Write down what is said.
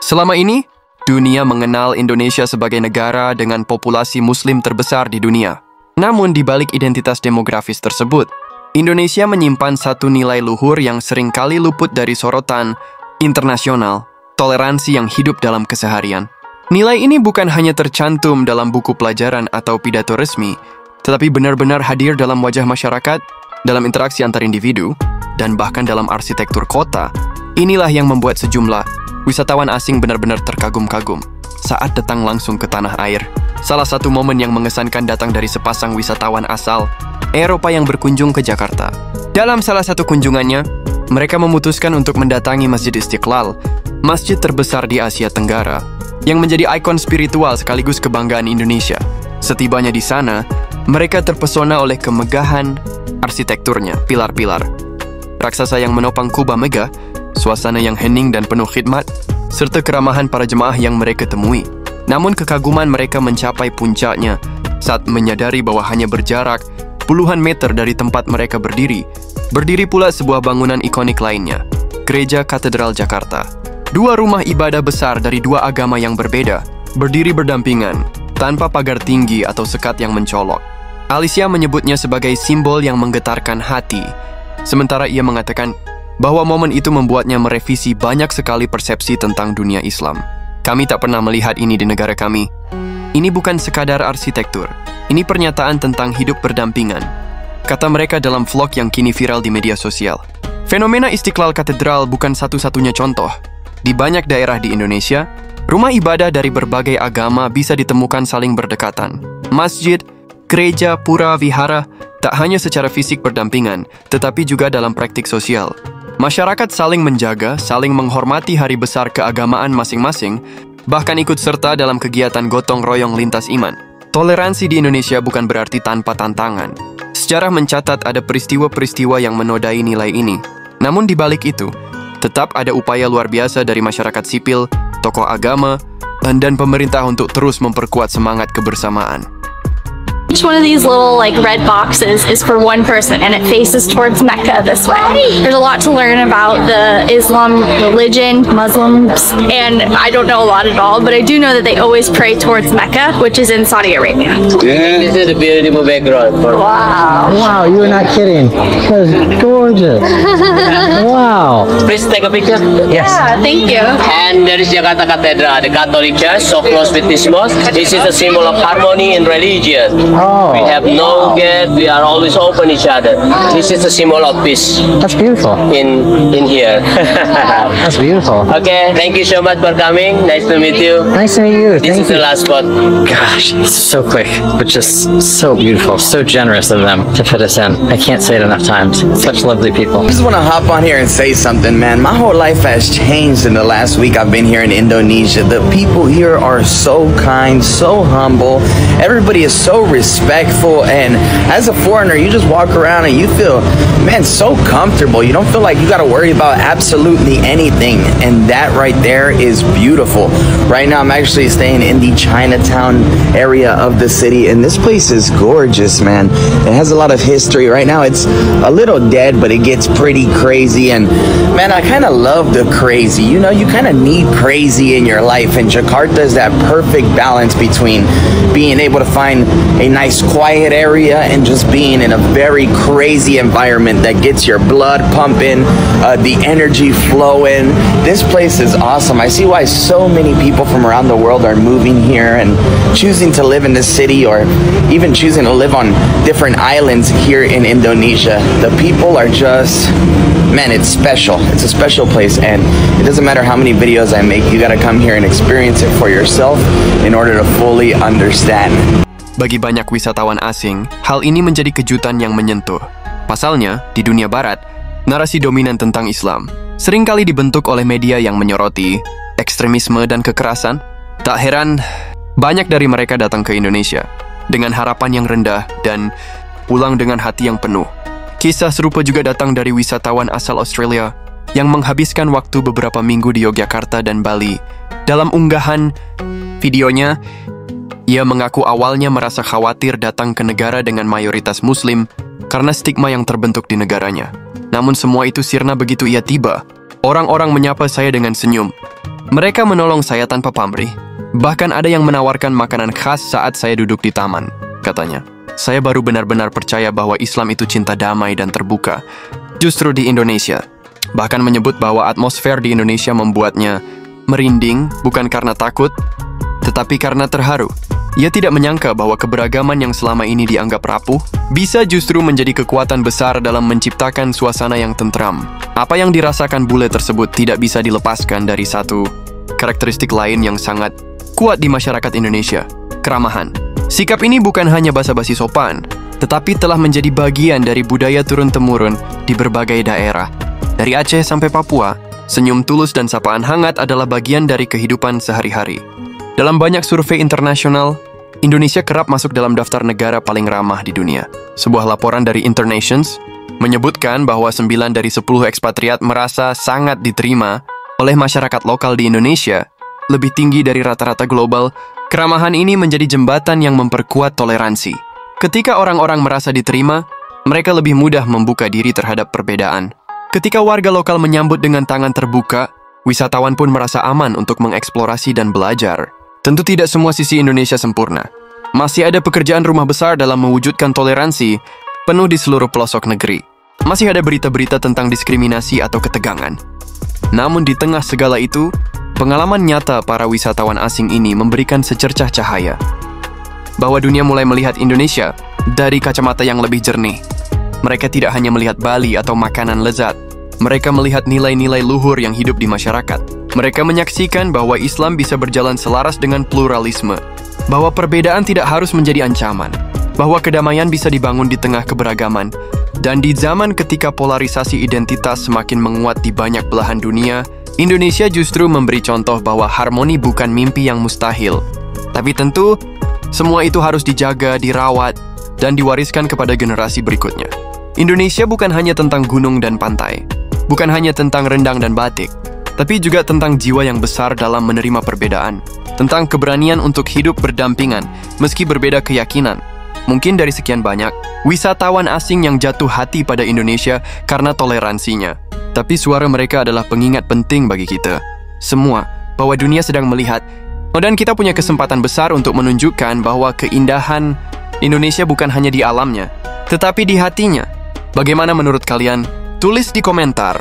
Selama ini, dunia mengenal Indonesia sebagai negara dengan populasi Muslim terbesar di dunia. Namun, di balik identitas demografis tersebut, Indonesia menyimpan satu nilai luhur yang seringkali luput dari sorotan internasional, toleransi yang hidup dalam keseharian. Nilai ini bukan hanya tercantum dalam buku pelajaran atau pidato resmi, tetapi benar-benar hadir dalam wajah masyarakat, dalam interaksi antar individu, dan bahkan dalam arsitektur kota. Inilah yang membuat sejumlah wisatawan asing benar-benar terkagum-kagum saat datang langsung ke tanah air. Salah satu momen yang mengesankan datang dari sepasang wisatawan asal Eropa yang berkunjung ke Jakarta. Dalam salah satu kunjungannya, mereka memutuskan untuk mendatangi Masjid Istiqlal, masjid terbesar di Asia Tenggara, yang menjadi ikon spiritual sekaligus kebanggaan Indonesia. Setibanya di sana, mereka terpesona oleh kemegahan arsitekturnya, pilar-pilar raksasa yang menopang kubah megah, suasana yang hening dan penuh khidmat, serta keramahan para jemaah yang mereka temui. Namun kekaguman mereka mencapai puncaknya saat menyadari bahwa hanya berjarak puluhan meter dari tempat mereka berdiri pula sebuah bangunan ikonik lainnya, Gereja Katedral Jakarta. Dua rumah ibadah besar dari dua agama yang berbeda, berdiri berdampingan, tanpa pagar tinggi atau sekat yang mencolok. Alicia menyebutnya sebagai simbol yang menggetarkan hati, sementara ia mengatakan bahwa momen itu membuatnya merevisi banyak sekali persepsi tentang dunia Islam. Kami tak pernah melihat ini di negara kami. Ini bukan sekadar arsitektur, ini pernyataan tentang hidup berdampingan, kata mereka dalam vlog yang kini viral di media sosial. Fenomena Istiqlal Katedral bukan satu-satunya contoh. Di banyak daerah di Indonesia, rumah ibadah dari berbagai agama bisa ditemukan saling berdekatan. Masjid, gereja, pura, vihara, tak hanya secara fisik berdampingan, tetapi juga dalam praktik sosial. Masyarakat saling menjaga, saling menghormati hari besar keagamaan masing-masing, bahkan ikut serta dalam kegiatan gotong royong lintas iman. Toleransi di Indonesia bukan berarti tanpa tantangan. Sejarah mencatat ada peristiwa-peristiwa yang menodai nilai ini. Namun di balik itu, tetap ada upaya luar biasa dari masyarakat sipil, tokoh agama, dan pemerintah untuk terus memperkuat semangat kebersamaan. Each one of these little red boxes is for one person and it faces towards Mecca this way. There's a lot to learn about the Islam religion, Muslims, and I don't know a lot at all, but I do know that they always pray towards Mecca, which is in Saudi Arabia. Yeah. This is a beautiful background. Wow. Wow, you're not kidding. That's gorgeous. Wow. Please take a picture. Yes. Yeah, thank you. And there is Jakarta Cathedral, the Catholic Church, so close with this mosque. This is a symbol of harmony in religion. Oh, We have no gate, we are always open each other. This is a symbol of peace that's beautiful. in here. That's beautiful. Okay, thank you so much for coming. Nice to meet you. Nice to meet you. This Thank is the you. last spot. Gosh, it's so quick, but just so beautiful, so generous of them to fit us in. I can't say it enough times. Such lovely people. I just want to hop on here and say something, man. My whole life has changed in the last week I've been here in Indonesia. The people here are so kind, so humble. Everybody is so respectful, and as a foreigner, you just walk around and you feel, man, so comfortable. You don't feel like you got to worry about absolutely anything, and that right there is beautiful. Right now, I'm actually staying in the Chinatown area of the city, and this place is gorgeous, man. It has a lot of history. Right now, it's a little dead, but it gets pretty crazy, and man, I kind of love the crazy. You know, you kind of need crazy in your life, and Jakarta is that perfect balance between being able to find a nice quiet area and just being in a very crazy environment that gets your blood pumping, the energy flowing. This place is awesome. I see why so many people from around the world are moving here and choosing to live in this city, or even choosing to live on different islands here in Indonesia. The people are just, man, it's special. It's a special place, and it doesn't matter how many videos I make, you gotta come here and experience it for yourself in order to fully understand. Bagi banyak wisatawan asing, hal ini menjadi kejutan yang menyentuh. Pasalnya, di dunia barat, narasi dominan tentang Islam seringkali dibentuk oleh media yang menyoroti ekstremisme dan kekerasan. Tak heran, banyak dari mereka datang ke Indonesia dengan harapan yang rendah dan pulang dengan hati yang penuh. Kisah serupa juga datang dari wisatawan asal Australia yang menghabiskan waktu beberapa minggu di Yogyakarta dan Bali. Dalam unggahan videonya, ia mengaku awalnya merasa khawatir datang ke negara dengan mayoritas Muslim karena stigma yang terbentuk di negaranya. Namun semua itu sirna begitu ia tiba. Orang-orang menyapa saya dengan senyum, Mereka menolong saya tanpa pamrih. Bahkan ada yang menawarkan makanan khas saat saya duduk di taman, katanya. Saya baru benar-benar percaya bahwa Islam itu cinta damai dan terbuka. Justru di Indonesia. Bahkan menyebut bahwa atmosfer di Indonesia membuatnya merinding bukan karena takut, tetapi karena terharu. Ia tidak menyangka bahwa keberagaman yang selama ini dianggap rapuh bisa justru menjadi kekuatan besar dalam menciptakan suasana yang tentram. Apa yang dirasakan bule tersebut tidak bisa dilepaskan dari satu karakteristik lain yang sangat kuat di masyarakat Indonesia, keramahan. Sikap ini bukan hanya basa-basi sopan, tetapi telah menjadi bagian dari budaya turun-temurun di berbagai daerah. Dari Aceh sampai Papua, senyum tulus dan sapaan hangat adalah bagian dari kehidupan sehari-hari. Dalam banyak survei internasional, Indonesia kerap masuk dalam daftar negara paling ramah di dunia. Sebuah laporan dari Internations menyebutkan bahwa 9 dari 10 ekspatriat merasa sangat diterima oleh masyarakat lokal di Indonesia, lebih tinggi dari rata-rata global. Keramahan ini menjadi jembatan yang memperkuat toleransi. Ketika orang-orang merasa diterima, mereka lebih mudah membuka diri terhadap perbedaan. Ketika warga lokal menyambut dengan tangan terbuka, wisatawan pun merasa aman untuk mengeksplorasi dan belajar. Tentu tidak semua sisi Indonesia sempurna. Masih ada pekerjaan rumah besar dalam mewujudkan toleransi penuh di seluruh pelosok negeri. Masih ada berita-berita tentang diskriminasi atau ketegangan. Namun di tengah segala itu, pengalaman nyata para wisatawan asing ini memberikan secercah cahaya bahwa dunia mulai melihat Indonesia dari kacamata yang lebih jernih. Mereka tidak hanya melihat Bali atau makanan lezat, mereka melihat nilai-nilai luhur yang hidup di masyarakat. Mereka menyaksikan bahwa Islam bisa berjalan selaras dengan pluralisme, bahwa perbedaan tidak harus menjadi ancaman, bahwa kedamaian bisa dibangun di tengah keberagaman, dan di zaman ketika polarisasi identitas semakin menguat di banyak belahan dunia, Indonesia justru memberi contoh bahwa harmoni bukan mimpi yang mustahil. Tapi tentu, semua itu harus dijaga, dirawat, dan diwariskan kepada generasi berikutnya. Indonesia bukan hanya tentang gunung dan pantai, bukan hanya tentang rendang dan batik, tapi juga tentang jiwa yang besar dalam menerima perbedaan, tentang keberanian untuk hidup berdampingan meski berbeda keyakinan. Mungkin dari sekian banyak wisatawan asing yang jatuh hati pada Indonesia karena toleransinya, tapi suara mereka adalah pengingat penting bagi kita semua bahwa dunia sedang melihat, dan kita punya kesempatan besar untuk menunjukkan bahwa keindahan Indonesia bukan hanya di alamnya, tetapi di hatinya. Bagaimana menurut kalian? Tulis di komentar.